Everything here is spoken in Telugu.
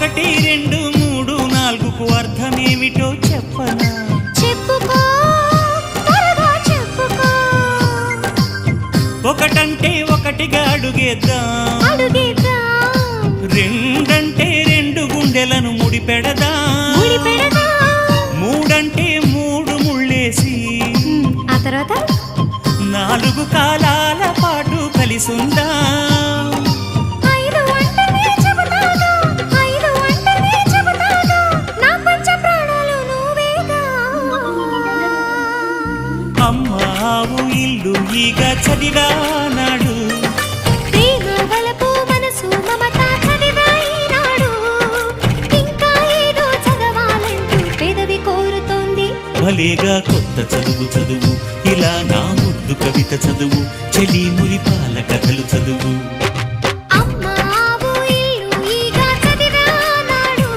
ఒకటి రెండు మూడు నాలుగుకు అర్థమేమిటో చెప్పనా? చెప్పుకో త్వరగా చెప్పుకో. ఒకటంటే ఒకటిగా అడుగేద్దాం, రెండంటే రెండు గుండెలను ముడిపెడదాం, మూడంటే మూడు ముళ్ళేసి ఆ తర్వాత నాలుగు కాలాల పాటు కలిసుందాం. అమ్మావు ఇల్లు ఈగ చదివానాడు, ప్రేమ వలపు మనసు మమత చదివాయినాడు. ఇంకా ఏదో చదవాలంటూ పెదవి కోరుతోంది. భలేగా కొత్త చదువు చదువు, ఇలా నా ముద్దు కవిత చదువు, చెలి మురిపాల కథలు చదువు.